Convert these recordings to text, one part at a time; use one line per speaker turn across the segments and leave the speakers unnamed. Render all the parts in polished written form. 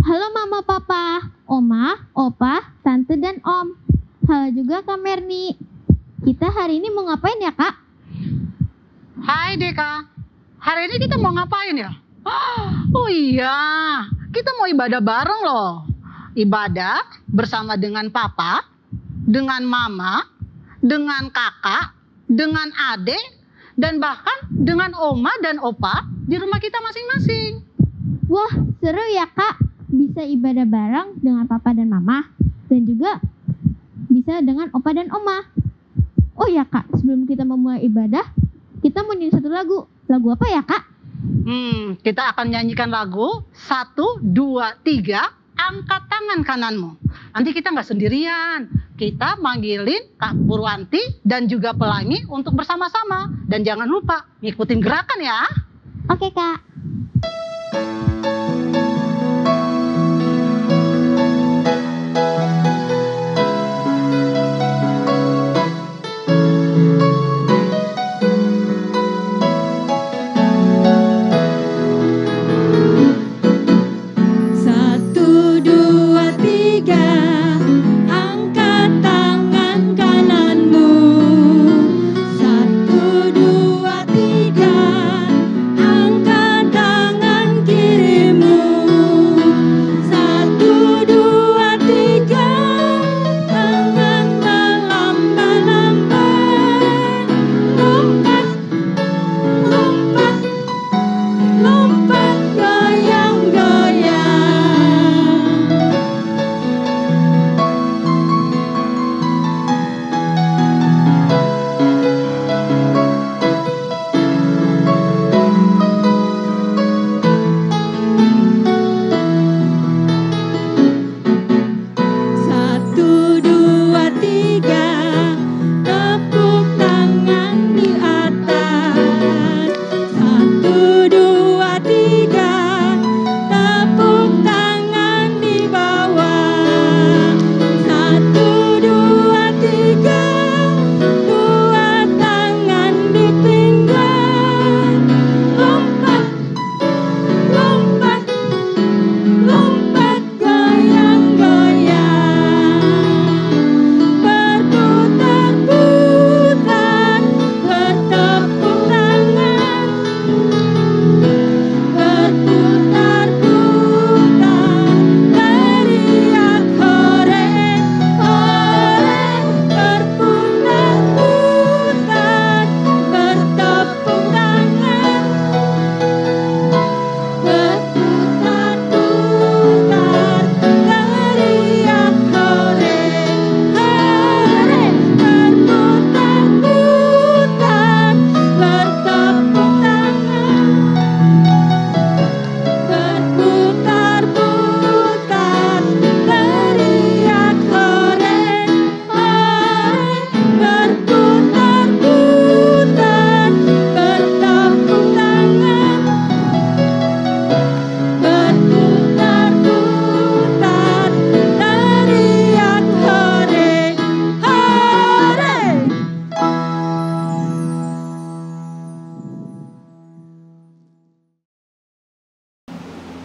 Halo Mama, Papa, Oma, Opa, Tante, dan Om. Halo juga Kak Merni. Kita hari ini mau ngapain ya, Kak?
Hai Deka, hari ini kita mau ngapain ya? Oh iya, kita mau ibadah bareng loh. Ibadah bersama dengan Papa, dengan Mama, dengan Kakak, dengan Adik, dan bahkan dengan Oma dan Opa di rumah kita masing-masing.
Wah, seru ya, Kak. Bisa ibadah bareng dengan Papa dan Mama, dan juga bisa dengan Opa dan Oma. Oh ya, Kak, sebelum kita memulai ibadah, kita mau nyanyi satu lagu. Lagu apa ya, Kak?
Kita akan nyanyikan lagu 1, 2, 3, angkat tangan kananmu. Nanti kita nggak sendirian. Kita manggilin Kak Purwanti dan juga Pelangi untuk bersama-sama. Dan jangan lupa ngikutin gerakan ya.
Oke, Kak.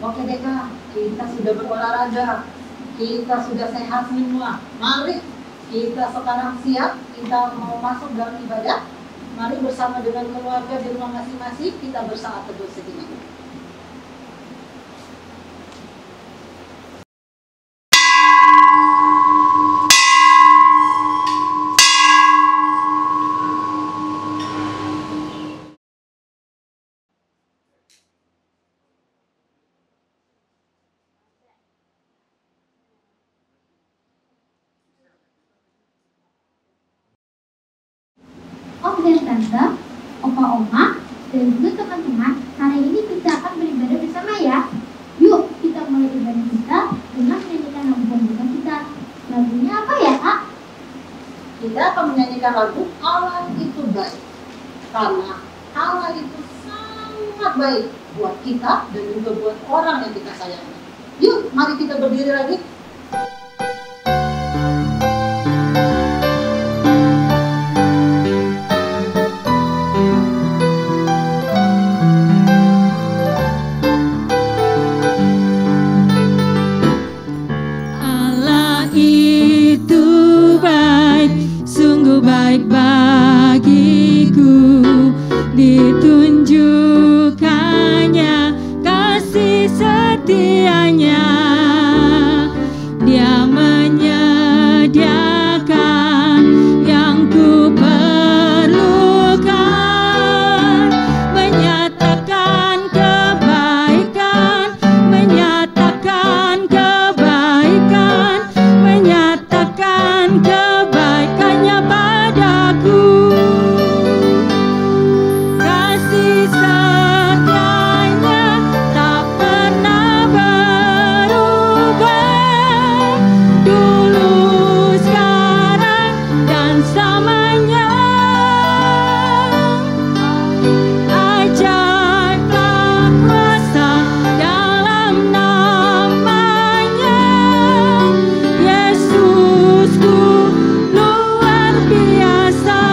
Oke Deka, kita sudah berolahraga, kita sudah sehat semua. Mari kita sekarang siap, kita mau masuk dalam ibadah. Mari bersama dengan keluarga di rumah masing-masing kita bersaat teduh sejenak.
Om dan Tante, Opa Oma, dan juga teman-teman, hari ini kita akan beribadah bersama ya. Yuk, kita mulai ibadah kita dengan menyanyikan lagu pembuka kita. Lagunya apa ya, Kak?
Kita akan menyanyikan lagu Allah itu baik. Karena Allah itu sangat baik buat kita dan juga buat orang yang kita sayangi. Yuk, mari kita berdiri lagi.
baik bagiku, ditunjukkannya kasih setianya. Dia menyediakan yang ku perlukan, menyatakan kebaikan, menyatakan kebaikan, menyatakan kebaikannya padaku. Kasih setianya tak pernah berubah, dulu, sekarang, dan selamanya. Ajaiblah kuasa dalam namanya, Yesusku luar biasa.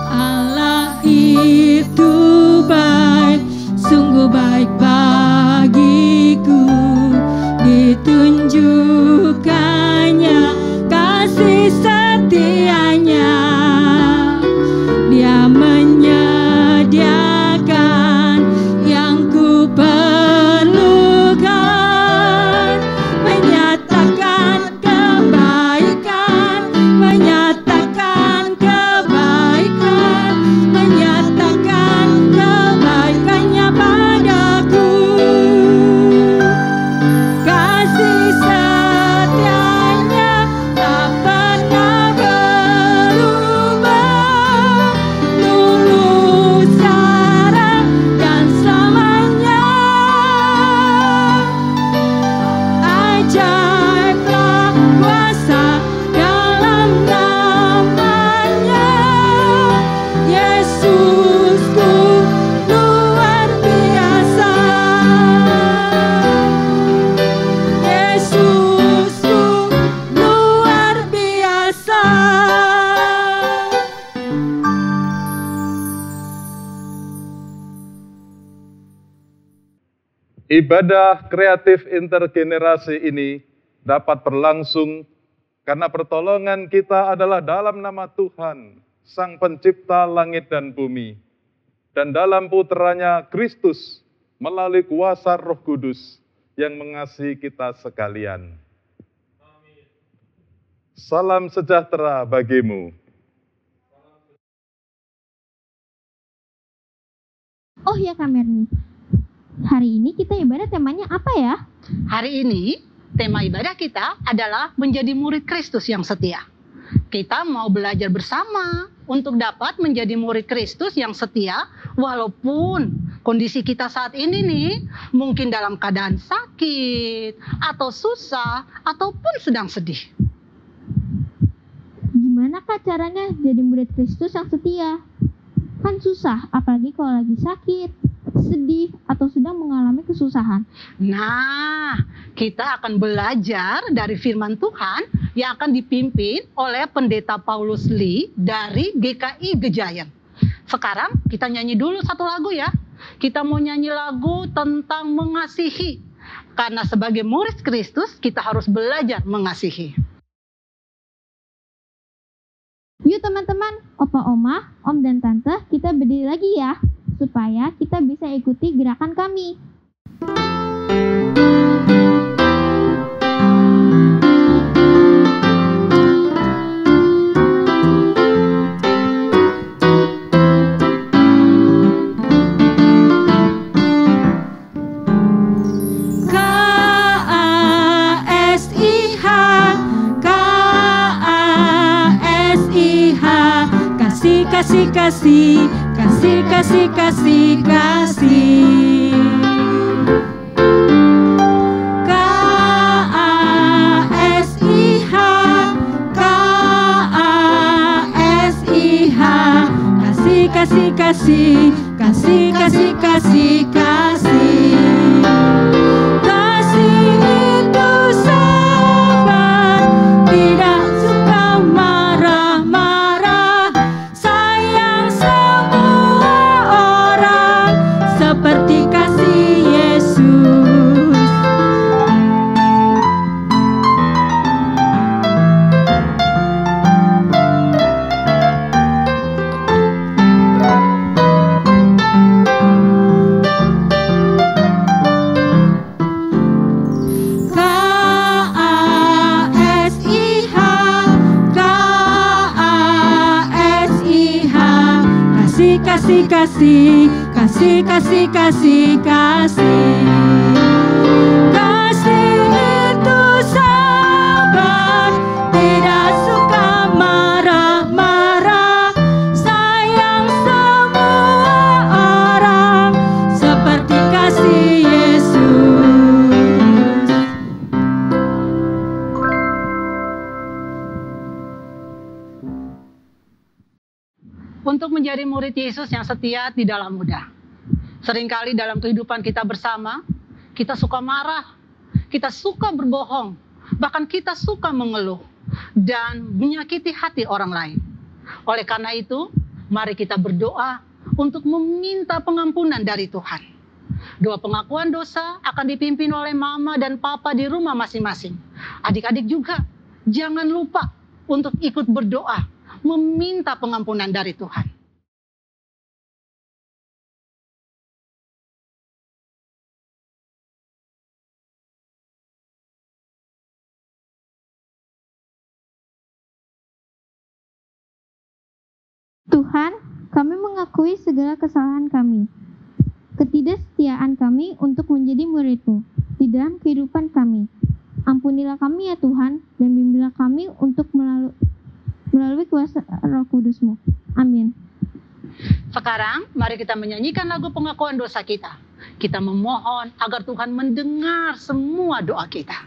Allah itu baik, sungguh baik bagiku, ditunjukkannya kasih setianya. Dia menyediakan yang ku perlukan, menyatakan kebaikan, menyatakan kebaikan, menyatakan kebaikannya padaku. Kasih setianya tak pernah berubah, dulu, sekarang, dan selamanya. Ajaiblah kuasa dalam namanya, Yesusku luar biasa. Yesusku luar biasa.
Ibadah kreatif intergenerasi ini dapat berlangsung karena pertolongan kita adalah dalam nama Tuhan, Sang Pencipta langit dan bumi, dan dalam putranya Kristus melalui kuasa Roh Kudus yang mengasihi kita sekalian. Salam sejahtera bagimu.
Oh ya Kak Merni, hari ini kita ibadah temanya apa ya?
Hari ini tema ibadah kita adalah menjadi murid Kristus yang setia. Kita mau belajar bersama untuk dapat menjadi murid Kristus yang setia walaupun kondisi kita saat ini nih mungkin dalam keadaan sakit atau susah ataupun sedang sedih.
Gimana Kak caranya jadi murid Kristus yang setia? Kan susah, apalagi kalau lagi sakit, sedih, atau sedang mengalami kesusahan.
Nah, kita akan belajar dari firman Tuhan yang akan dipimpin oleh Pendeta Paulus Lee dari GKI Gejayan. Sekarang kita nyanyi dulu satu lagu ya. Kita mau nyanyi lagu tentang mengasihi. Karena sebagai murid Kristus, kita harus belajar mengasihi.
Yuk teman-teman, opa oma, om dan tante, kita berdiri lagi ya, supaya kita bisa ikuti gerakan kami.
Kasih, kasih, kasih, kasih, kasih, kasih. K-A-S-I-H, K-A-S-I-H. Kasih, kasih, kasih, kasih, kasih, kasih, kasih. Kasih itu sabar, tidak suka marah-marah, sayang semua orang, seperti kasih kasih, kasih, kasih, kasih, kasih, kasih. Kasih itu sabar, tidak suka marah-marah, sayang semua orang seperti kasih Yesus.
Untuk menjadi murid Yesus yang setia tidaklah mudah. Seringkali dalam kehidupan kita bersama, kita suka marah, kita suka berbohong, bahkan kita suka mengeluh dan menyakiti hati orang lain. Oleh karena itu, mari kita berdoa untuk meminta pengampunan dari Tuhan. Doa pengakuan dosa akan dipimpin oleh mama dan papa di rumah masing-masing. Adik-adik juga, jangan lupa untuk ikut berdoa meminta pengampunan dari Tuhan.
Tuhan, kami mengakui segala kesalahan kami, ketidaksetiaan kami untuk menjadi murid-Mu di dalam kehidupan kami. Ampunilah kami ya Tuhan, dan bimbinglah kami untuk melalui kuasa Roh Kudus-Mu. Amin.
Sekarang, mari kita menyanyikan lagu pengakuan dosa kita. Kita memohon agar Tuhan mendengar semua doa kita.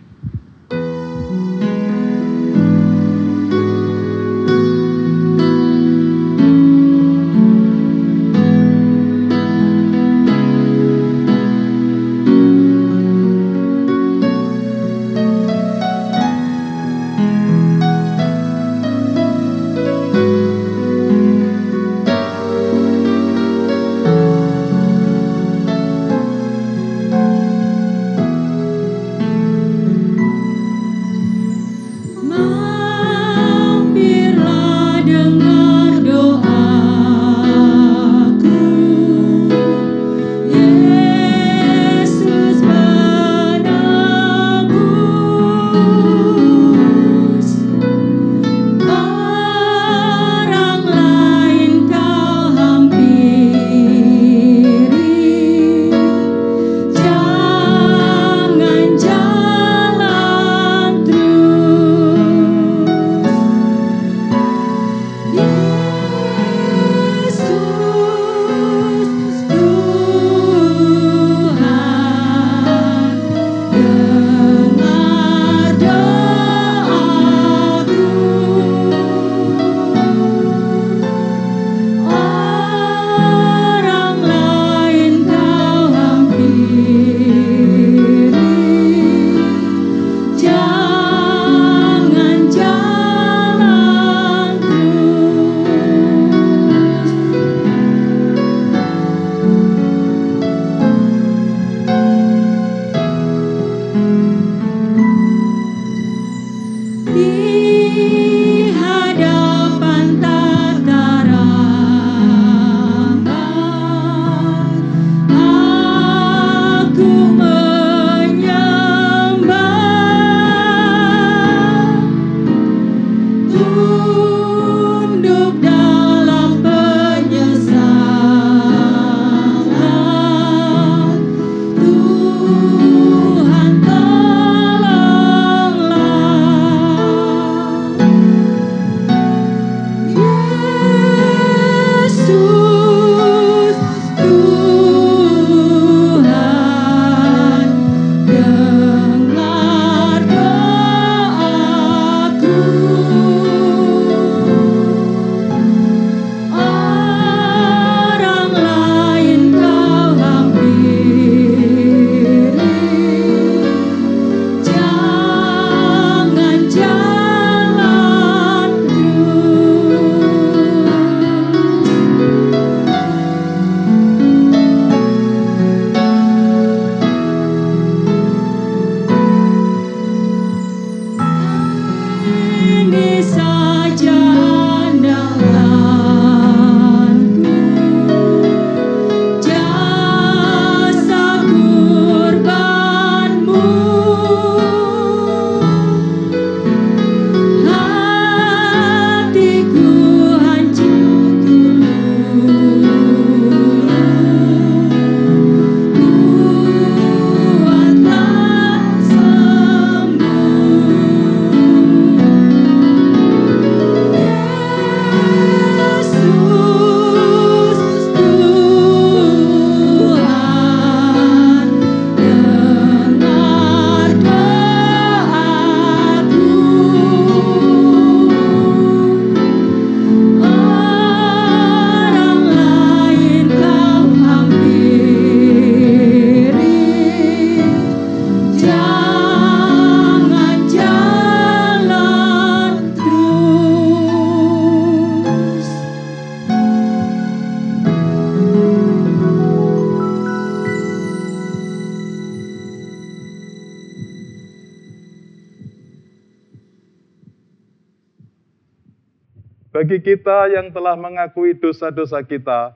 bagi kita yang telah mengakui dosa-dosa kita,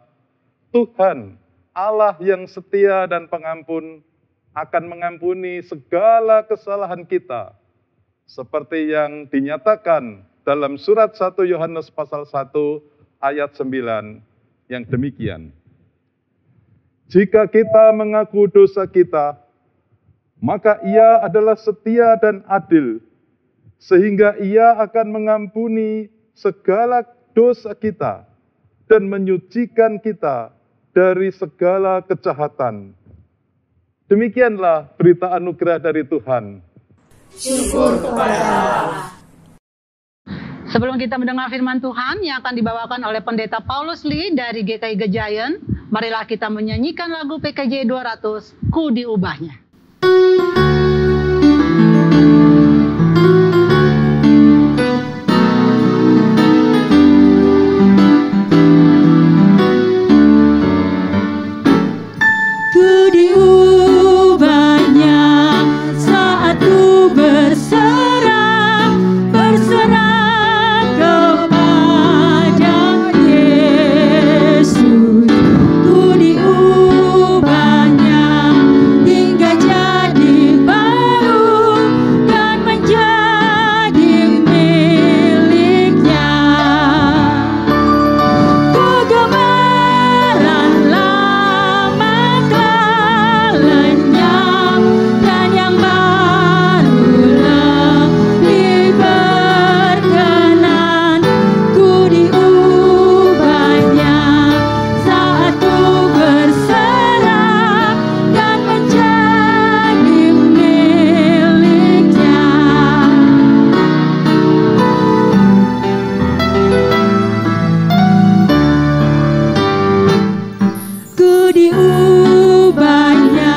Tuhan, Allah yang setia dan pengampun, akan mengampuni segala kesalahan kita, seperti yang dinyatakan dalam surat 1 Yohanes pasal 1 ayat 9 yang demikian. Jika kita mengaku dosa kita, maka Ia adalah setia dan adil, sehingga Ia akan mengampuni segala dosa kita dan menyucikan kita dari segala kejahatan. Demikianlah berita anugerah dari Tuhan.
Syukur kepada Allah.
Sebelum kita mendengar firman Tuhan yang akan dibawakan oleh Pendeta Paulus Lee dari GKI Gejayan, marilah kita menyanyikan lagu PKJ 200, Ku Diubahnya.
Ku diubahnya saat ku berserah kepada Yesus. Ku diubahnya hingga jadi baru dan menjadi miliknya. Kegemaran lama telah lenyap dan yang baru lebih berkenan. Ku diubahnya saat ku berserah dan menjadi miliknya. Ku diubahnya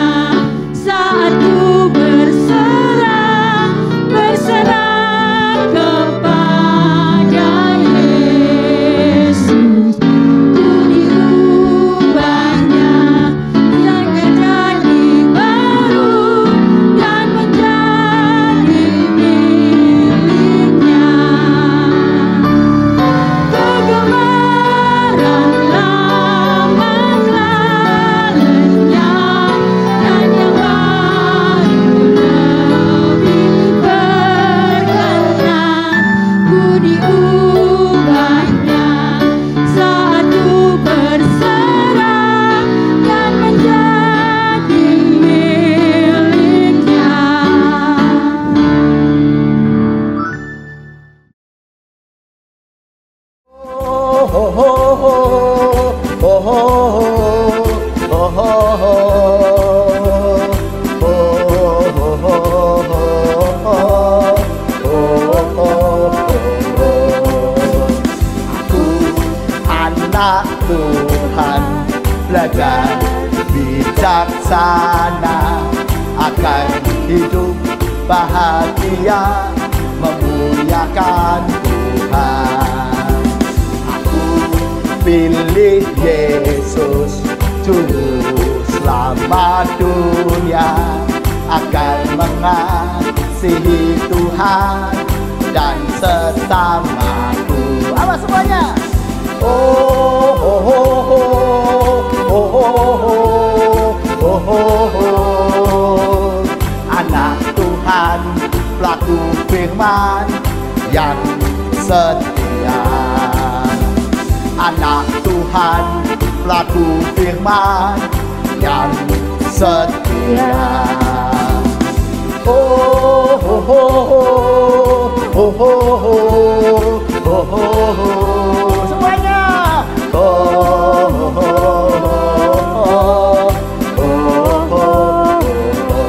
saat ku berserah kepada Yesus. Ku diubahnya hingga jadi baru dan menjadi miliknya. Kegemaran lama telah lenyap dan yang baru lebih berkenan. Ku diubahnya saat ku berserah dan menjadi miliknya.
Anak Tuhan, belajar bijaksana, akan hidup bahagia, memuliakan Tuhan. Aku pilih Yesus, Juru Selamat dunia, akan mengasihi Tuhan dan sesamaku. Awas semuanya. Oh, oh, oh, oh, oh, oh, oh, oh, oh. Anak Tuhan, pelaku firman yang setia. Anak Tuhan, pelaku firman yang setia. Oh, oh, oh, oh, oh, oh, oh, oh, oh. Semuanya. Oh, oh, oh, oh, oh.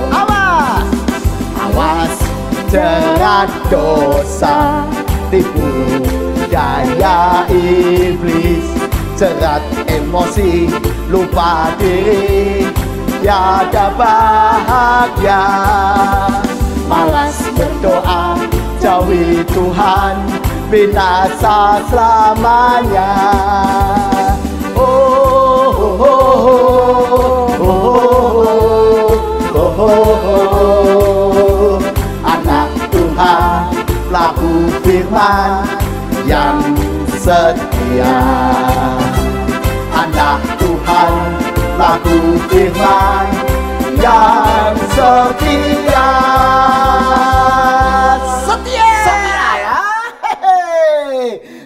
Awas, awas, jerat dosa, tipu daya iblis, jerat emosi, lupa diri, tiada bahagia. Malas berdoa, jauhi Tuhan, binasa selamanya. Oh, oh, oh, oh, oh, oh, oh. Anak Tuhan, pelaku firman yang setia. Dia anak Tuhan, lagu firman yang setia. Setia ya.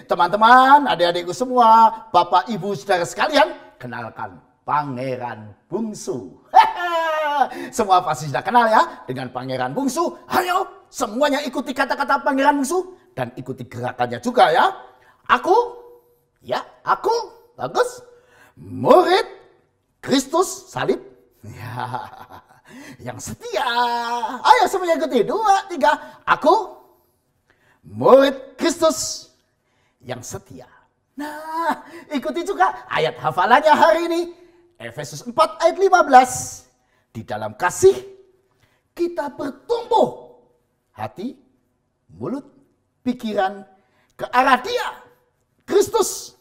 Teman-teman, adik-adikku semua, Bapak Ibu Saudara sekalian, kenalkan Pangeran Bungsu. Semua pasti sudah kenal ya dengan Pangeran Bungsu. Ayo semuanya ikuti kata-kata Pangeran Bungsu dan ikuti gerakannya juga ya. Aku, bagus, murid Kristus salib, ya, yang setia. Ayo semuanya ikuti, 2, 3. Aku, murid Kristus yang setia. Nah, ikuti juga ayat hafalannya hari ini. Efesus 4 ayat 15. Di dalam kasih kita bertumbuh hati, mulut, pikiran ke arah Dia, Kristus.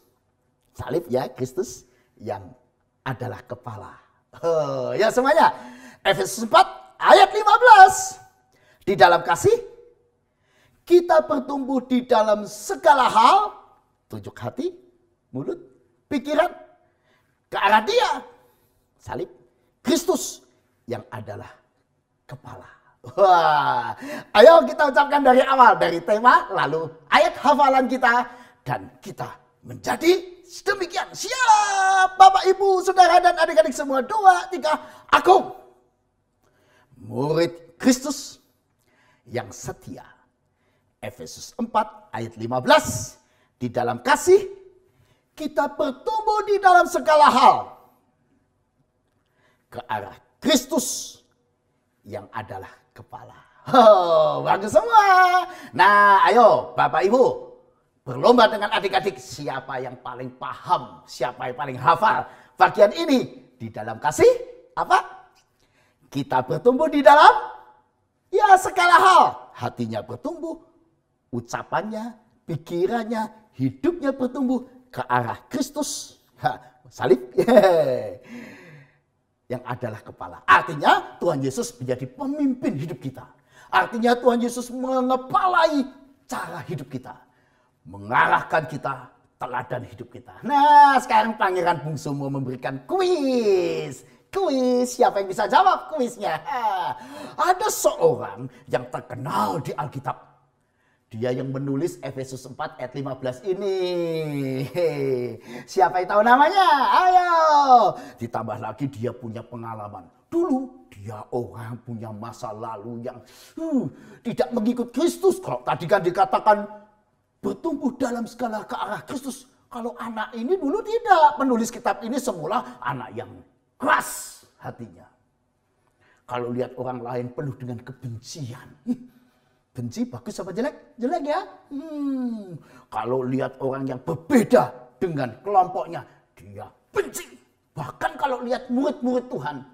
Salib ya, Kristus yang adalah kepala. Ya semuanya. Efesus 4 ayat 15. Di dalam kasih kita bertumbuh di dalam segala hal, tunjuk hati, mulut, pikiran ke arah Dia, salib, Kristus yang adalah kepala. Wah, ayo kita ucapkan dari awal, dari tema, lalu ayat hafalan kita, dan kita menjadi sedemikian. Siap, Bapak, Ibu, Saudara, dan adik-adik semua. 2, 3, aku, murid Kristus yang setia. Efesus 4 ayat 15. Di dalam kasih kita bertumbuh di dalam segala hal ke arah Kristus yang adalah kepala. Bagus semua. Nah, ayo Bapak Ibu berlomba dengan adik-adik siapa yang paling paham, siapa yang paling hafal bagian ini. Di dalam kasih apa? Kita bertumbuh di dalam ya segala hal. Hatinya bertumbuh, ucapannya, pikirannya, hidupnya bertumbuh ke arah Kristus. Salib. Yang adalah kepala. Artinya Tuhan Yesus menjadi pemimpin hidup kita. Artinya Tuhan Yesus mengepalai cara hidup kita. Mengarahkan kita, teladan hidup kita. Nah, sekarang Pangeran Bungsu mau memberikan kuis. Kuis, siapa yang bisa jawab kuisnya? Ada seorang yang terkenal di Alkitab. Dia yang menulis Efesus 4 ayat 15 ini. Siapa yang tahu namanya? Ayo. Ditambah lagi dia punya pengalaman. Dulu dia orang punya masa lalu yang tidak mengikut Kristus. Kalau tadi kan dikatakan bertumbuh dalam segala ke arah Kristus. Kalau anak ini dulu tidak. Penulis kitab ini semula anak yang keras hatinya. Kalau lihat orang lain penuh dengan kebencian. Benci bagus apa jelek? Jelek ya. Kalau lihat orang yang berbeda dengan kelompoknya, dia benci. Bahkan kalau lihat murid-murid Tuhan,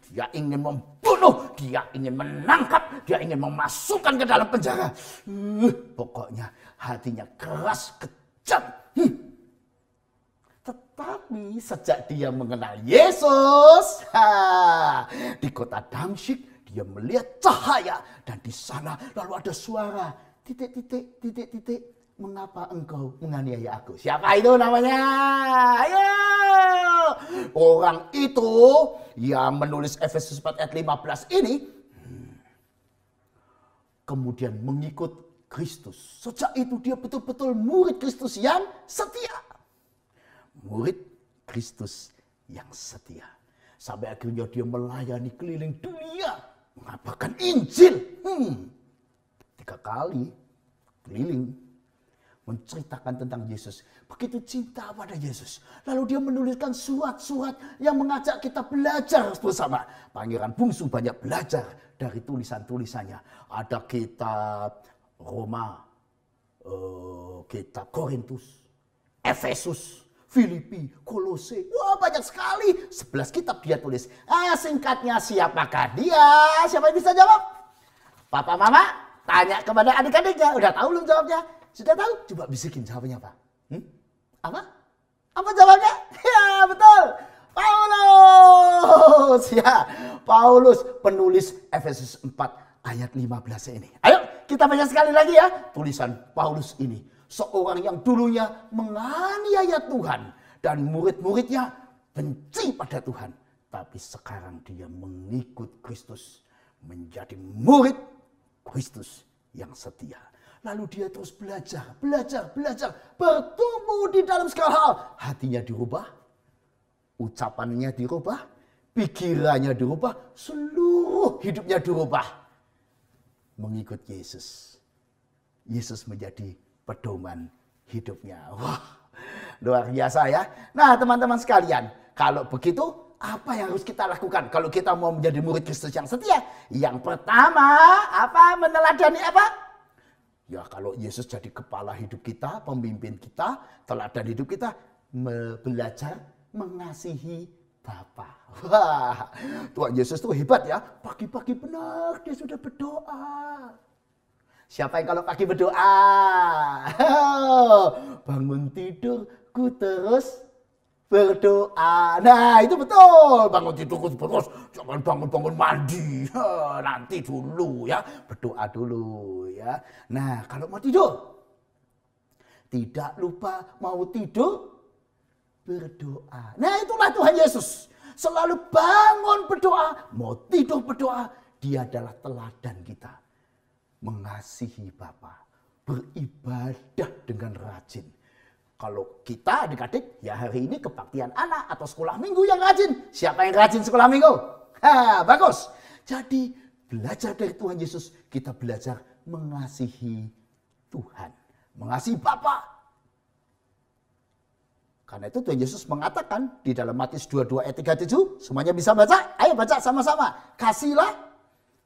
dia ingin membunuh, dia ingin menangkap, dia ingin memasukkan ke dalam penjara. Pokoknya hatinya keras, kejam. Tetapi sejak dia mengenal Yesus, di kota Damsyik, dia melihat cahaya dan di sana lalu ada suara titik, mengapa engkau menganiaya aku? Siapa itu namanya? Ayo. Orang itu yang menulis Efesus 4 ayat 15 ini kemudian mengikut Kristus. Sejak itu dia betul-betul murid Kristus yang setia. Murid Kristus yang setia. Sampai akhirnya dia melayani keliling dunia. Mengabarkan Injil 3 kali keliling menceritakan tentang Yesus. Begitu cinta pada Yesus. Lalu dia menuliskan surat-surat yang mengajak kita belajar bersama. Pangeran Bungsu banyak belajar dari tulisan-tulisannya. Ada kitab Roma, kitab Korintus, Efesus, Filipi, Kolose. Wah, banyak sekali. 11 kitab dia tulis. Singkatnya siapakah dia? Siapa yang bisa jawab? Papa, Mama, tanya kepada adik-adiknya. Udah tahu belum jawabnya? Sudah tahu? Coba bisikin jawabnya, Pak. Apa? Apa jawabnya? Ya, betul. Paulus. Ya, Paulus penulis Efesus 4 ayat 15 ini. Ayo, kita baca sekali lagi ya. Tulisan Paulus ini seorang yang dulunya menganiaya Tuhan dan murid-muridnya benci pada Tuhan, tapi sekarang dia mengikut Kristus, menjadi murid Kristus yang setia. Lalu dia terus belajar, bertumbuh di dalam segala hal. Hatinya dirubah, ucapannya dirubah, pikirannya dirubah, seluruh hidupnya dirubah. Mengikut Yesus. Yesus menjadi pedoman hidupnya. Wah, luar biasa ya. Nah, teman-teman sekalian, kalau begitu apa yang harus kita lakukan kalau kita mau menjadi murid Kristus yang setia? Yang pertama, apa? Meneladani apa? Ya, kalau Yesus jadi kepala hidup kita, pemimpin kita, teladan hidup kita, belajar mengasihi Bapa. Wah, Tuhan Yesus tuh hebat ya. Pagi-pagi benar dia sudah berdoa. Siapa yang kalau pagi berdoa? Bangun tidurku terus berdoa. Nah, itu betul. Bangun tidurku terus. Jangan bangun-bangun mandi. Nanti dulu ya. Berdoa dulu ya. Nah, kalau mau tidur, tidak lupa mau tidur berdoa. Nah, itulah Tuhan Yesus. Selalu bangun berdoa, mau tidur berdoa. Dia adalah teladan kita. Mengasihi Bapa, beribadah dengan rajin. Kalau kita adik-adik, ya hari ini kebaktian anak atau sekolah minggu yang rajin. Siapa yang rajin sekolah minggu? Bagus. Jadi belajar dari Tuhan Yesus, kita belajar mengasihi Tuhan. Mengasihi Bapa. Karena itu Tuhan Yesus mengatakan di dalam Matius 22 ayat 37, semuanya bisa baca? Ayo baca sama-sama. Kasihlah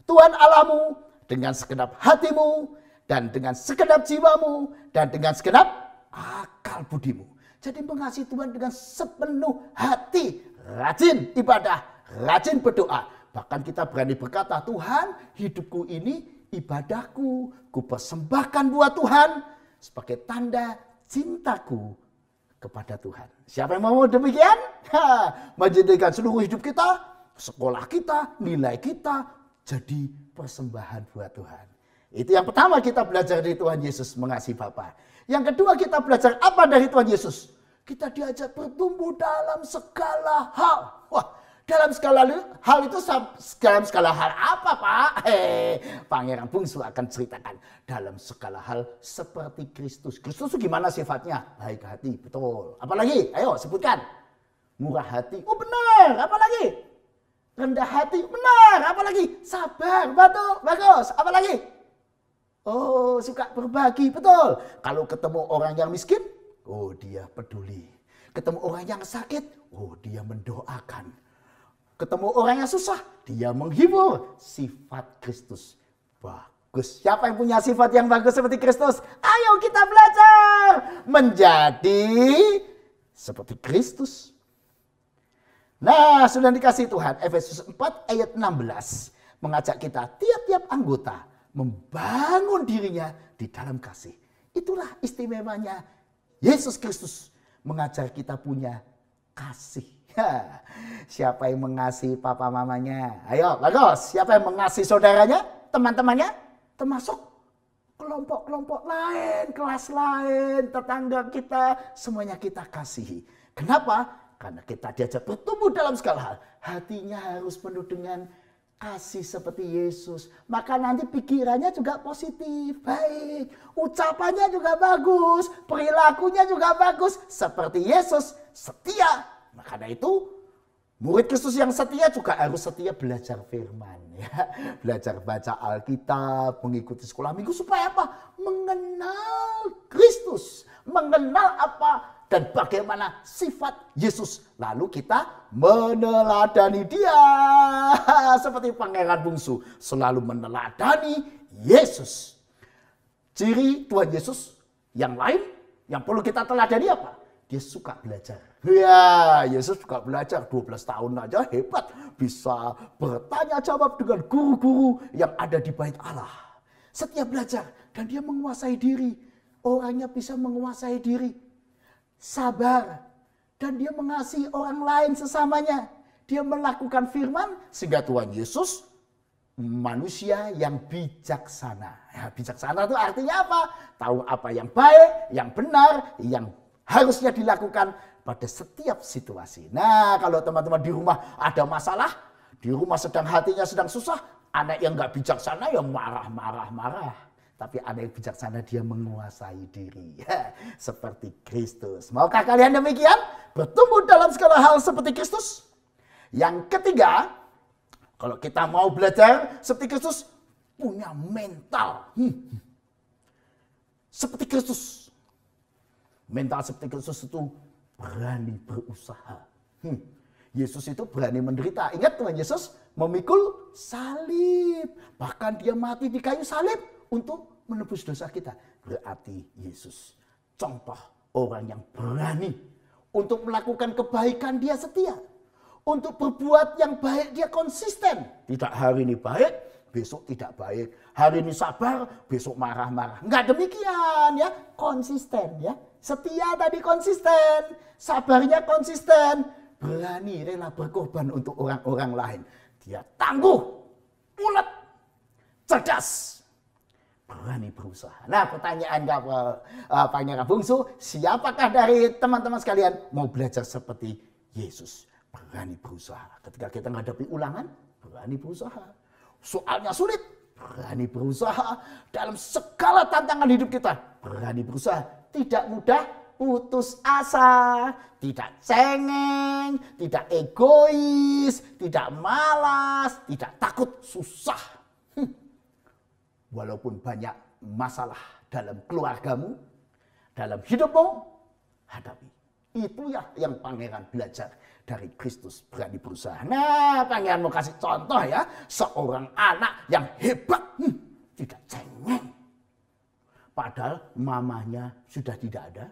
Tuhan Allahmu dengan segenap hatimu, dan dengan segenap jiwamu, dan dengan segenap akal budimu. Jadi mengasihi Tuhan dengan sepenuh hati, rajin ibadah, rajin berdoa. Bahkan kita berani berkata, Tuhan, hidupku ini ibadahku, ku persembahkan buat Tuhan sebagai tanda cintaku kepada Tuhan. Siapa yang mau demikian? Menjadikan seluruh hidup kita, sekolah kita, nilai kita jadi persembahan buat Tuhan. Itu yang pertama kita belajar dari Tuhan Yesus, mengasihi Bapa. Yang kedua kita belajar apa dari Tuhan Yesus? Kita diajak bertumbuh dalam segala hal. Wah, dalam segala hal itu dalam segala hal apa, Pak? Pangeran Bungsu akan ceritakan. Dalam segala hal seperti Kristus. Kristus itu gimana sifatnya? Baik hati, betul. Apalagi? Ayo sebutkan. Murah hati. Oh benar, apalagi? Rendah hati, benar. Apalagi? Sabar, betul, bagus. Apalagi? Oh, suka berbagi, betul. Kalau ketemu orang yang miskin, oh dia peduli. Ketemu orang yang sakit, oh dia mendoakan. Ketemu orang yang susah, dia menghibur. Sifat Kristus bagus. Siapa yang punya sifat yang bagus seperti Kristus? Ayo kita belajar menjadi seperti Kristus. Nah, sudah dikasih Tuhan, Efesus 4 ayat 16 mengajak kita tiap-tiap anggota membangun dirinya di dalam kasih. Itulah istimewanya Yesus Kristus mengajar kita punya kasih. Siapa yang mengasihi papa mamanya? Ayo, bagus. Siapa yang mengasihi saudaranya, teman-temannya, termasuk kelompok-kelompok lain, kelas lain, tetangga kita, semuanya kita kasihi. Kenapa? Karena kita diajak bertumbuh dalam segala hal. Hatinya harus penuh dengan kasih seperti Yesus. Maka nanti pikirannya juga positif, baik. Ucapannya juga bagus, perilakunya juga bagus. Seperti Yesus, setia. Nah, karena itu, murid Kristus yang setia juga harus setia belajar firman. Ya. Belajar baca Alkitab, mengikuti sekolah minggu. Supaya apa? Mengenal Kristus. Mengenal apa dan bagaimana sifat Yesus. Lalu kita meneladani dia. Seperti Pangeran Bungsu selalu meneladani Yesus. Ciri Tuhan Yesus yang lain yang perlu kita teladani apa? Dia suka belajar. Ya, Yesus suka belajar. 12 tahun aja hebat. Bisa bertanya jawab dengan guru-guru yang ada di bait Allah. Setia belajar. Dan dia menguasai diri. Orangnya bisa menguasai diri. Sabar. Dan dia mengasihi orang lain sesamanya. Dia melakukan firman sehingga Tuhan Yesus manusia yang bijaksana. Ya, bijaksana itu artinya apa? Tahu apa yang baik, yang benar, yang harusnya dilakukan pada setiap situasi. Nah, kalau teman-teman di rumah ada masalah, di rumah sedang hatinya sedang susah, anak yang nggak bijaksana yang marah. Tapi anak yang bijaksana dia menguasai diri. Ya, seperti Kristus. Maukah kalian demikian? Bertumbuh dalam segala hal seperti Kristus? Yang ketiga, kalau kita mau belajar seperti Kristus, punya mental. Seperti Kristus. Mental seperti Kristus itu berani berusaha. Yesus itu berani menderita. Ingat Tuhan Yesus memikul salib. Bahkan dia mati di kayu salib untuk menebus dosa kita. Berarti Yesus contoh orang yang berani. Untuk melakukan kebaikan dia setia. Untuk berbuat yang baik dia konsisten. Tidak hari ini baik, besok tidak baik. Hari ini sabar, besok marah-marah. Enggak demikian ya, konsisten ya. Setia tadi konsisten, sabarnya konsisten. Berani rela berkorban untuk orang-orang lain. Dia tangguh, ulet, cerdas. Berani berusaha. Nah, pertanyaan Pangeran Bungsu, siapakah dari teman-teman sekalian mau belajar seperti Yesus? Berani berusaha. Ketika kita menghadapi ulangan, berani berusaha. Soalnya sulit, berani berusaha. Dalam segala tantangan hidup kita, berani berusaha. Tidak mudah putus asa, tidak cengeng, tidak egois, tidak malas, tidak takut susah. Walaupun banyak masalah dalam keluargamu, dalam hidupmu, hadapi. Itu ya yang Pangeran belajar dari Kristus, berani berusaha. Nah, Pangeran mau kasih contoh ya, seorang anak yang hebat, tidak cengeng. Padahal mamanya sudah tidak ada.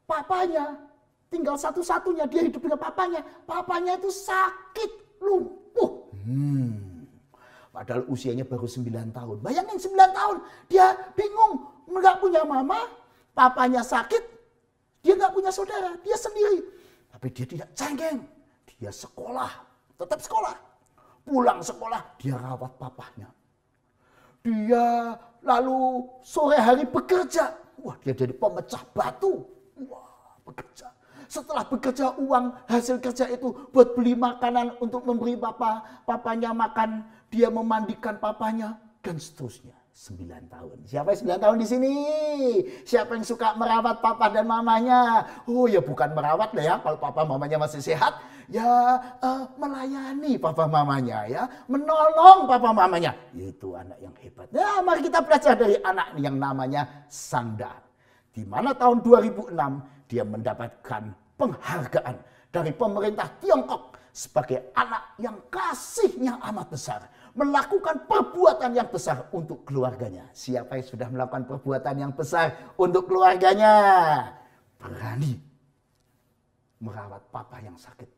Papanya, tinggal satu-satunya dia hidup dengan papanya. Papanya itu sakit, lumpuh. Padahal usianya baru 9 tahun. Bayangin 9 tahun, dia bingung, nggak punya mama, papanya sakit, dia nggak punya saudara, dia sendiri. Tapi dia tidak cengeng, dia sekolah, tetap sekolah. Pulang sekolah, dia rawat papahnya. Dia lalu sore hari bekerja. Wah, dia jadi pemecah batu. Wah, bekerja. Setelah bekerja, uang hasil kerja itu buat beli makanan untuk memberi papanya makan. Dia memandikan papanya dan seterusnya. 9 tahun. Siapa yang 9 tahun di sini? Siapa yang suka merawat papa dan mamanya? Oh ya bukan merawat lah ya. Kalau papa mamanya masih sehat, ya melayani papa mamanya ya. Menolong papa mamanya. Itu anak yang hebat. Ya mari kita belajar dari anak yang namanya Sangda. Di mana tahun 2006 dia mendapatkan penghargaan dari pemerintah Tiongkok sebagai anak yang kasihnya amat besar. Melakukan perbuatan yang besar untuk keluarganya. Siapa yang sudah melakukan perbuatan yang besar untuk keluarganya? Berani merawat papa yang sakit.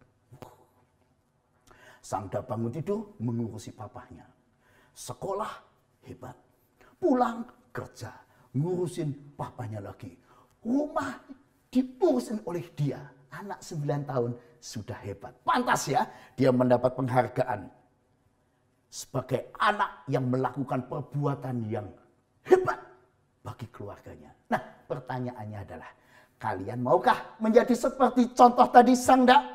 Sangda bangun tidur mengurusi papanya. Sekolah hebat. Pulang kerja. Ngurusin papanya lagi. Rumah diurusin oleh dia. Anak 9 tahun sudah hebat. Pantas ya dia mendapat penghargaan. Sebagai anak yang melakukan perbuatan yang hebat bagi keluarganya. Nah, pertanyaannya adalah, kalian maukah menjadi seperti contoh tadi Sangda?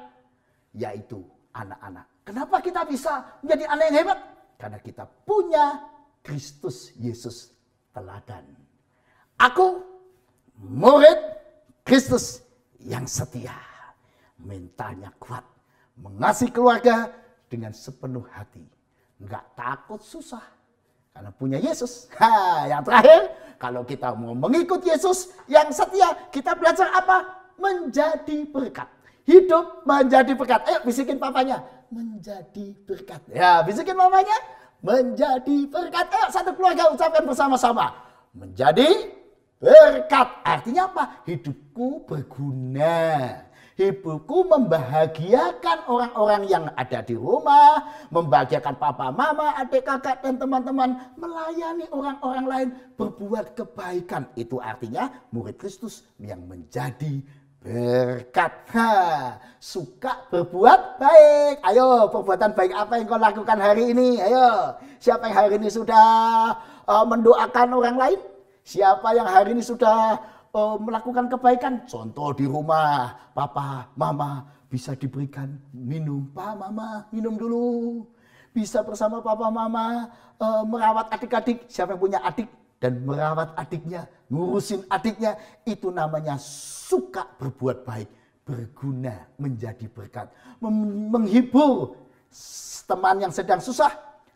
Yaitu anak-anak. Kenapa kita bisa menjadi anak yang hebat? Karena kita punya Kristus Yesus teladan. Aku murid Kristus yang setia. Mentalnya kuat. Mengasihi keluarga dengan sepenuh hati. Enggak takut susah. Karena punya Yesus. Yang terakhir, kalau kita mau mengikut Yesus yang setia, kita belajar apa? Menjadi berkat. Hidup menjadi berkat. Ayo bisikin papanya. Menjadi berkat. Ya, bisikin mamanya. Menjadi berkat. Ayo satu keluarga ucapkan bersama-sama. Menjadi berkat. Artinya apa? Hidupku berguna. Hidupku membahagiakan orang-orang yang ada di rumah, membahagiakan papa, mama, adik, kakak, dan teman-teman, melayani orang-orang lain, berbuat kebaikan. Itu artinya murid Kristus yang menjadi berkat. Suka berbuat baik. Ayo, perbuatan baik apa yang kau lakukan hari ini? Ayo, siapa yang hari ini sudah mendoakan orang lain? Siapa yang hari ini sudah melakukan kebaikan? Contoh di rumah, papa, mama bisa diberikan minum. Pak, mama, minum dulu. Bisa bersama papa, mama merawat adik-adik. Siapa yang punya adik dan merawat adiknya, ngurusin adiknya, itu namanya suka berbuat baik, berguna, menjadi berkat, menghibur teman yang sedang susah,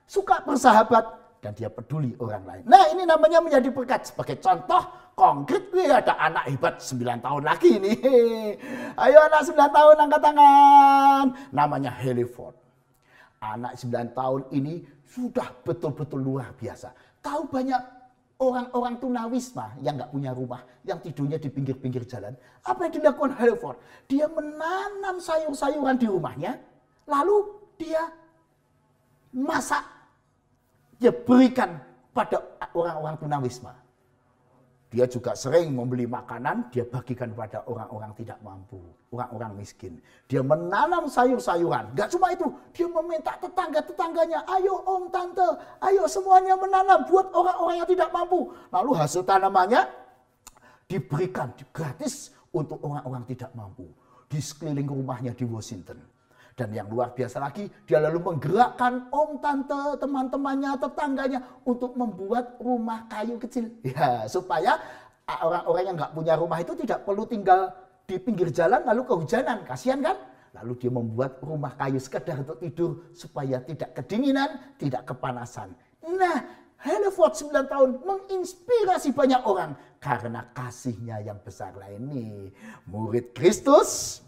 suka bersahabat, dan dia peduli orang lain. Nah, ini namanya menjadi berkat. Sebagai contoh konkret, ada anak hebat 9 tahun lagi nih. Ayo anak 9 tahun angkat tangan. Namanya Haleyford. Anak 9 tahun ini sudah betul-betul luar biasa. Tahu banyak orang-orang tunawisma yang nggak punya rumah, yang tidurnya di pinggir-pinggir jalan. Apa yang dilakukan Haleyford? Dia menanam sayur-sayuran di rumahnya, lalu dia masak, dia berikan pada orang-orang tunawisma. Dia juga sering membeli makanan, dia bagikan pada orang-orang tidak mampu, orang-orang miskin. Dia menanam sayur-sayuran. Gak cuma itu, dia meminta tetangga-tetangganya, ayo om, tante, ayo semuanya menanam buat orang-orang yang tidak mampu. Lalu hasil tanamannya diberikan gratis untuk orang-orang tidak mampu. Di sekeliling rumahnya di Washington. Dan yang luar biasa lagi, dia lalu menggerakkan om, tante, teman-temannya, tetangganya untuk membuat rumah kayu kecil. Ya, supaya orang-orang yang nggak punya rumah itu tidak perlu tinggal di pinggir jalan lalu kehujanan. Kasihan kan? Lalu dia membuat rumah kayu sekedar untuk tidur supaya tidak kedinginan, tidak kepanasan. Nah, Haleyford 9 tahun menginspirasi banyak orang karena kasihnya yang besar ini. Murid Kristus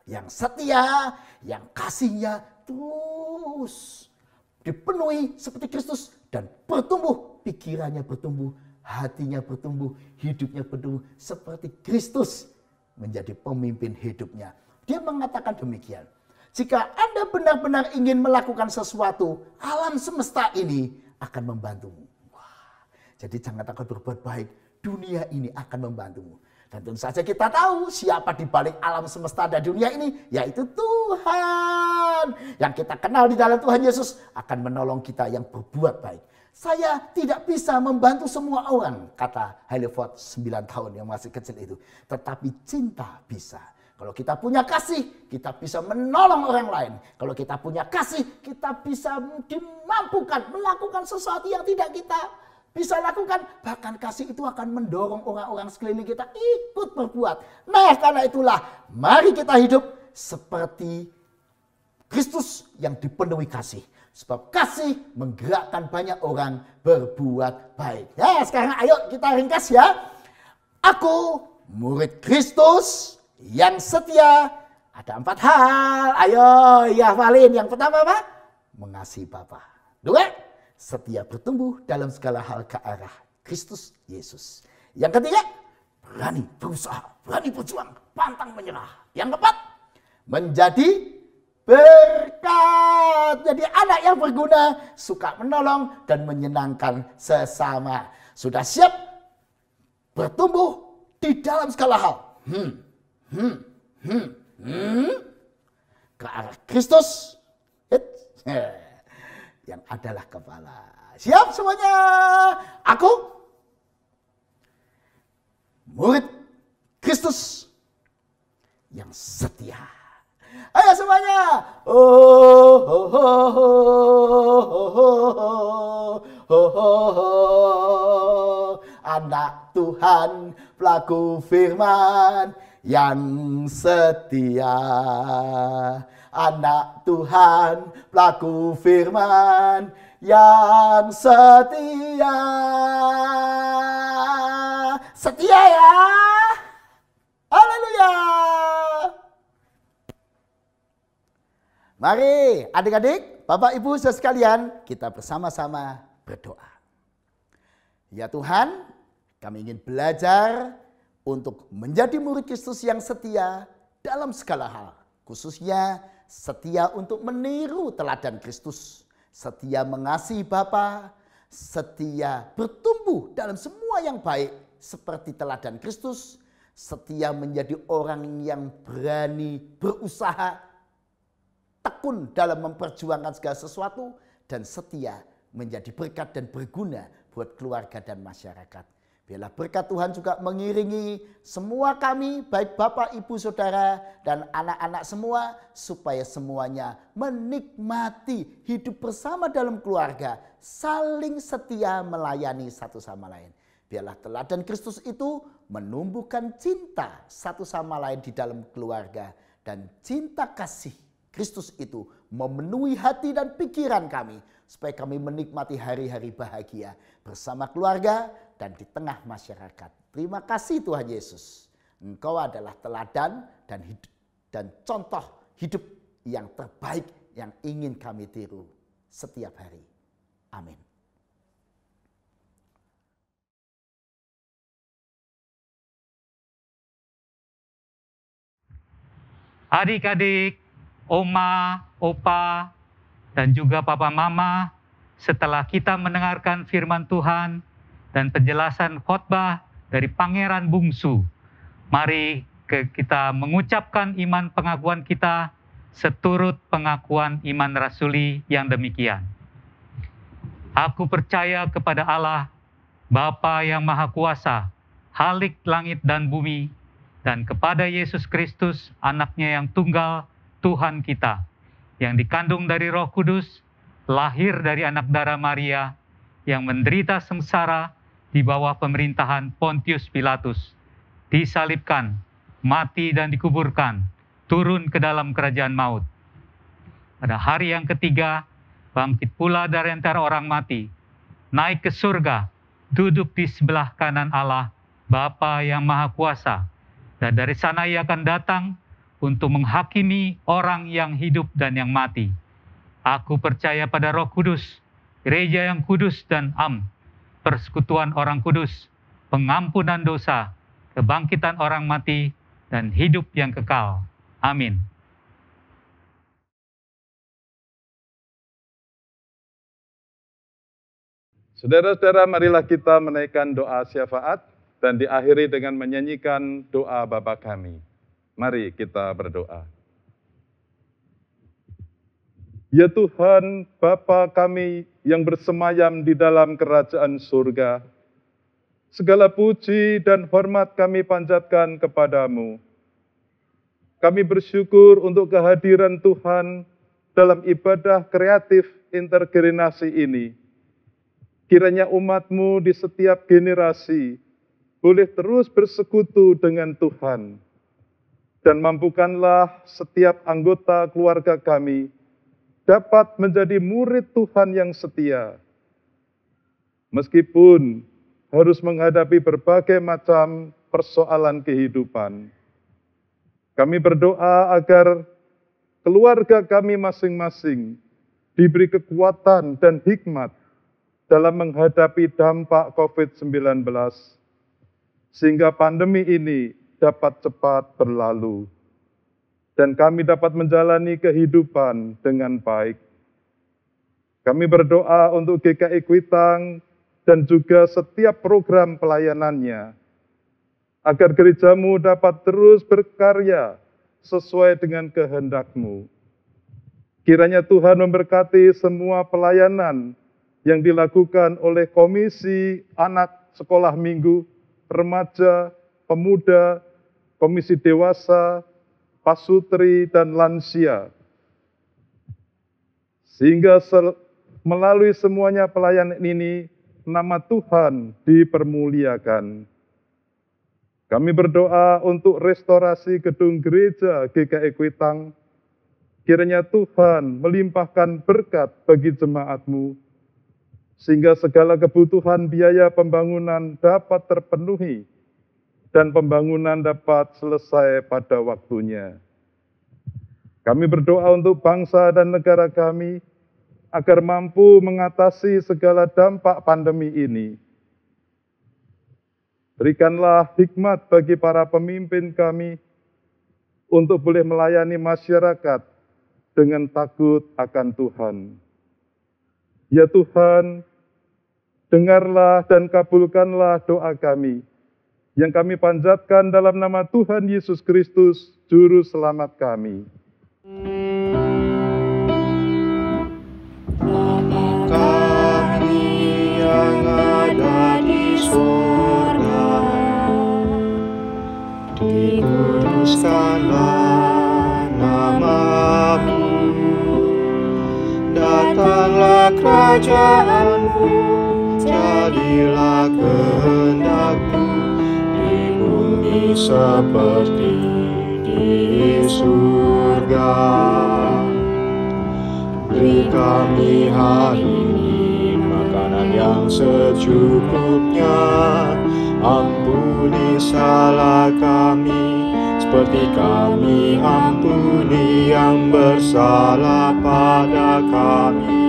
yang setia, yang kasihnya terus dipenuhi seperti Kristus dan bertumbuh, pikirannya bertumbuh, hatinya bertumbuh, hidupnya bertumbuh seperti Kristus menjadi pemimpin hidupnya. Dia mengatakan demikian, jika Anda benar-benar ingin melakukan sesuatu, alam semesta ini akan membantumu. Wah, jadi jangan takut berbuat baik, dunia ini akan membantumu. Dan tentu saja kita tahu siapa di balik alam semesta dan dunia ini, yaitu Tuhan. Yang kita kenal di dalam Tuhan Yesus akan menolong kita yang berbuat baik. Saya tidak bisa membantu semua orang, kata Haleyford 9 tahun yang masih kecil itu. Tetapi cinta bisa. Kalau kita punya kasih, kita bisa menolong orang lain. Kalau kita punya kasih, kita bisa dimampukan melakukan sesuatu yang tidak kita bisa lakukan. Bahkan kasih itu akan mendorong orang-orang sekeliling kita ikut berbuat. Nah, karena itulah mari kita hidup seperti Kristus yang dipenuhi kasih. Sebab kasih menggerakkan banyak orang berbuat baik. Ya, sekarang ayo kita ringkas ya. Aku murid Kristus yang setia. Ada 4 hal. Ayo, ya hafalin. Yang pertama apa? Mengasihi Bapa. 2, setia bertumbuh dalam segala hal ke arah Kristus Yesus. Yang ketiga, berani berusaha, berani berjuang, pantang menyerah. Yang keempat, menjadi berkat. Jadi anak yang berguna, suka menolong dan menyenangkan sesama. Sudah siap bertumbuh di dalam segala hal. Ke arah Kristus yang adalah kepala. Siap semuanya? Aku murid Kristus yang setia. Ayo semuanya. Anak Tuhan, pelaku firman yang setia. Anak Tuhan, pelaku firman yang setia. Setia ya. Haleluya. Mari adik-adik, Bapak Ibu saudara sekalian, kita bersama-sama berdoa. Ya Tuhan, kami ingin belajar untuk menjadi murid Kristus yang setia dalam segala hal. Khususnya setia untuk meniru teladan Kristus. Setia mengasihi Bapa, setia bertumbuh dalam semua yang baik seperti teladan Kristus, Setia menjadi orang yang berani berusaha, tekun dalam memperjuangkan segala sesuatu, dan setia menjadi berkat dan berguna buat keluarga dan masyarakat. Biarlah berkat Tuhan juga mengiringi semua kami, baik Bapak, Ibu, Saudara, dan anak-anak semua, supaya semuanya menikmati hidup bersama dalam keluarga, saling setia melayani satu sama lain. Biarlah teladan Kristus itu menumbuhkan cinta satu sama lain di dalam keluarga, dan cinta kasih Kristus itu memenuhi hati dan pikiran kami, supaya kami menikmati hari-hari bahagia bersama keluarga dan di tengah masyarakat. Terima kasih Tuhan Yesus. Engkau adalah teladan dan contoh hidup yang terbaik yang ingin kami tiru setiap hari. Amin.
Adik-adik, oma, opa, dan juga papa mama, setelah kita mendengarkan firman Tuhan dan penjelasan khotbah dari Pangeran Bungsu, mari kita mengucapkan iman pengakuan kita seturut pengakuan iman rasuli yang demikian. Aku percaya kepada Allah, Bapa yang Maha Kuasa, Khalik langit dan bumi, dan kepada Yesus Kristus, anaknya yang tunggal, Tuhan kita, yang dikandung dari Roh Kudus, lahir dari anak darah Maria, yang menderita sengsara di bawah pemerintahan Pontius Pilatus, disalibkan, mati dan dikuburkan, turun ke dalam kerajaan maut. Pada hari yang ketiga, bangkit pula dari antara orang mati, naik ke surga, duduk di sebelah kanan Allah, Bapa yang Maha Kuasa, dan dari sana ia akan datang untuk menghakimi orang yang hidup dan yang mati. Aku percaya pada Roh Kudus, gereja yang kudus dan persekutuan orang kudus, pengampunan dosa, kebangkitan orang mati, dan hidup yang kekal. Amin.
Saudara-saudara, marilah kita menaikkan doa syafaat dan diakhiri dengan menyanyikan doa Bapa kami. Mari kita berdoa. Ya Tuhan, Bapa kami yang bersemayam di dalam kerajaan surga, segala puji dan hormat kami panjatkan kepadamu. Kami bersyukur untuk kehadiran Tuhan dalam ibadah kreatif intergenerasi ini. Kiranya umat-Mu di setiap generasi boleh terus bersekutu dengan Tuhan. Dan mampukanlah setiap anggota keluarga kami dapat menjadi murid Tuhan yang setia. Meskipun harus menghadapi berbagai macam persoalan kehidupan. Kami berdoa agar keluarga kami masing-masing diberi kekuatan dan hikmat dalam menghadapi dampak COVID-19. Sehingga pandemi ini dapat cepat berlalu. Dan kami dapat menjalani kehidupan dengan baik. Kami berdoa untuk GKI Kuitang dan juga setiap program pelayanannya, agar gerejamu dapat terus berkarya sesuai dengan kehendak-Mu. Kiranya Tuhan memberkati semua pelayanan yang dilakukan oleh Komisi Anak Sekolah Minggu, Remaja, Pemuda, Komisi Dewasa, Pasutri, dan Lansia. Sehingga melalui semuanya pelayanan ini, nama Tuhan dipermuliakan. Kami berdoa untuk restorasi gedung gereja GKI Kuitang. Kiranya Tuhan melimpahkan berkat bagi jemaat-Mu, sehingga segala kebutuhan biaya pembangunan dapat terpenuhi dan pembangunan dapat selesai pada waktunya. Kami berdoa untuk bangsa dan negara kami agar mampu mengatasi segala dampak pandemi ini. Berikanlah hikmat bagi para pemimpin kami untuk boleh melayani masyarakat dengan takut akan Tuhan. Ya Tuhan, dengarlah dan kabulkanlah doa kami, yang kami panjatkan dalam nama Tuhan Yesus Kristus, Juru Selamat kami.
Kami yang ada di surga, dikuduskanlah nama-Mu, datanglah kerajaan-Mu, jadilah kehendak-Mu di bumi seperti di surga. Beri kami hari ini makanan yang secukupnya. Ampuni salah kami, seperti kami ampuni yang bersalah pada kami.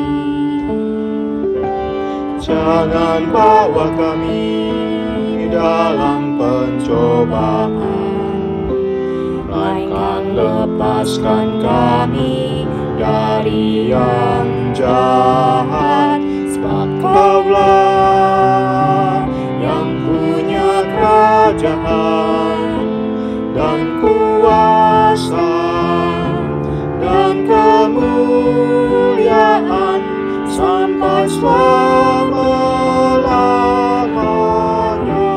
Jangan bawa kami dalam pencobaan, melainkan lepaskan kami dari yang jahat, sebab Kaulah yang punya kerajaan dan kuasa dan kemuliaan sampai selama-lamanya.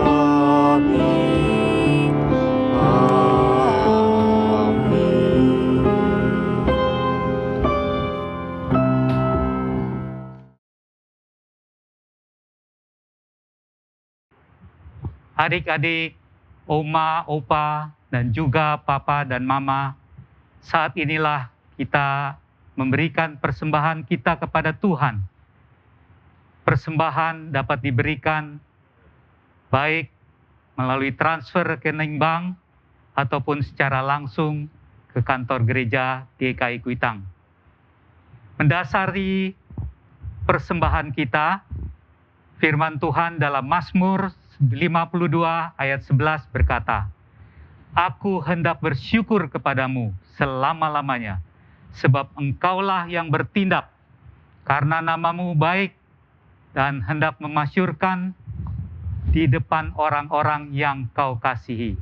Amin. Amin.
Adik-adik, oma, opa, dan juga papa dan mama, saat inilah kita memberikan persembahan kita kepada Tuhan. Persembahan dapat diberikan baik melalui transfer rekening bank ataupun secara langsung ke kantor gereja GKI Kuitang. Mendasari persembahan kita, firman Tuhan dalam Mazmur 52 ayat 11 berkata, Aku hendak bersyukur kepadamu selama-lamanya, sebab Engkaulah yang bertindak, karena nama-Mu baik dan hendak memasyurkan di depan orang-orang yang Kau kasihi.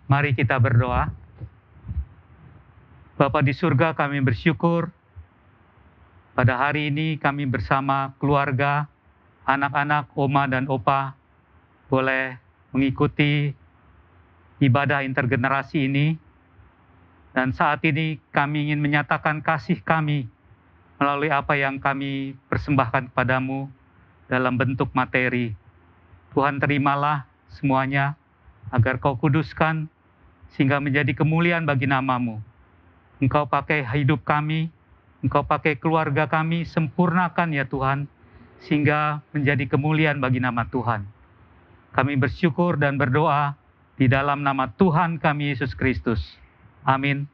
Mari kita berdoa. Bapa di surga, kami bersyukur pada hari ini kami bersama keluarga, anak-anak, oma dan opa boleh mengikuti ibadah intergenerasi ini. Dan saat ini kami ingin menyatakan kasih kami melalui apa yang kami persembahkan kepadamu dalam bentuk materi. Tuhan, terimalah semuanya agar Kau kuduskan sehingga menjadi kemuliaan bagi nama-Mu. Engkau pakai hidup kami, Engkau pakai keluarga kami, sempurnakan ya Tuhan, sehingga menjadi kemuliaan bagi nama Tuhan. Kami bersyukur dan berdoa di dalam nama Tuhan kami Yesus Kristus. Amin.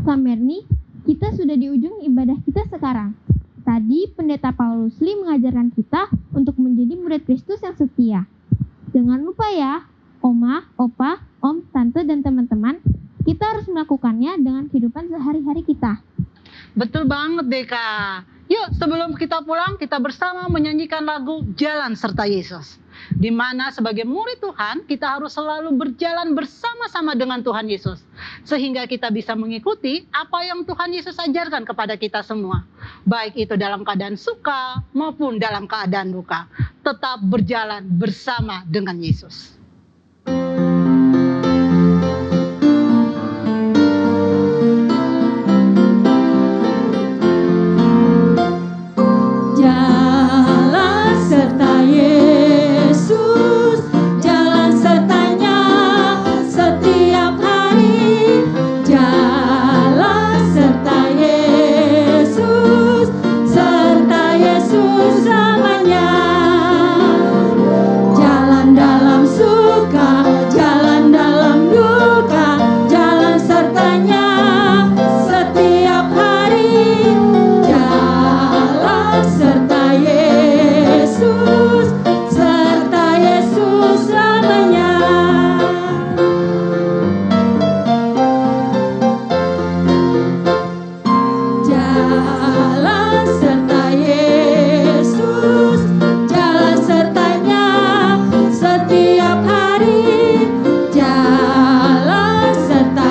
Kak Merni, kita sudah di ujung ibadah kita sekarang. Tadi Pendeta Paulus Lee mengajarkan kita untuk menjadi murid Kristus yang setia. Jangan lupa ya, Oma, Opa, Om, Tante, dan teman-teman, kita harus melakukannya dengan kehidupan sehari-hari kita.
Betul banget deh Kak. Yuk sebelum kita pulang, kita bersama menyanyikan lagu Jalan Serta Yesus. Di mana sebagai murid Tuhan, kita harus selalu berjalan bersama-sama dengan Tuhan Yesus. Sehingga kita bisa mengikuti apa yang Tuhan Yesus ajarkan kepada kita semua. Baik itu dalam keadaan suka maupun dalam keadaan duka. Tetap berjalan bersama dengan Yesus.
Jalan serta Yesus, jalan sertanya setiap hari. Jalan serta Yesus selamanya. Jalan dalam suka, jalan dalam duka, jalan sertanya setiap hari. Jalan serta Yesus selamanya. Jalan serta Yesus, jalan sertanya setiap hari. Jalan serta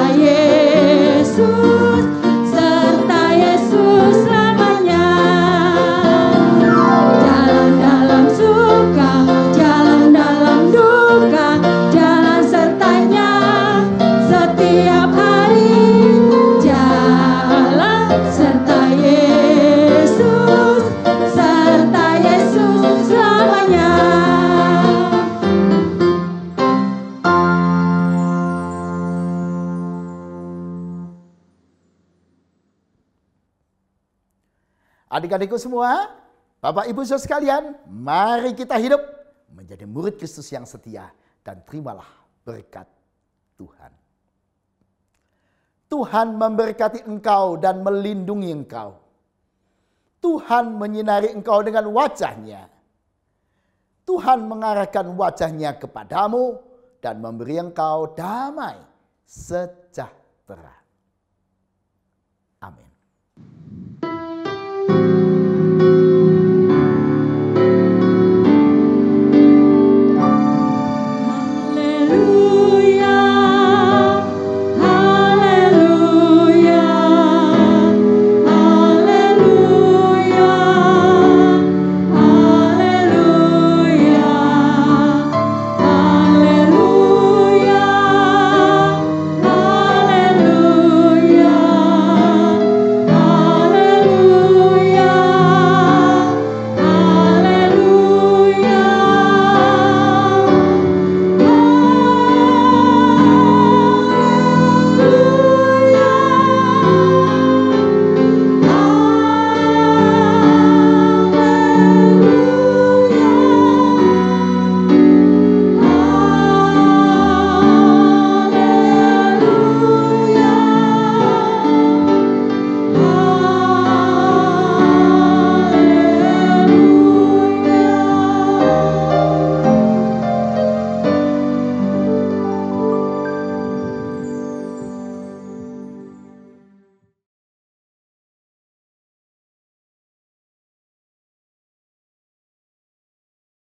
Yesus selamanya. Jalan dalam suka, jalan dalam duka, jalan sertanya setiap hari. Jalan serta Yesus selamanya.
Adik-adikku semua, Bapak Ibu Saudara sekalian, mari kita hidup menjadi murid Kristus yang setia dan terimalah berkat Tuhan. Tuhan memberkati engkau dan melindungi engkau. Tuhan menyinari engkau dengan wajah-Nya. Tuhan mengarahkan wajah-Nya kepadamu dan memberi engkau damai sejahtera. Amin.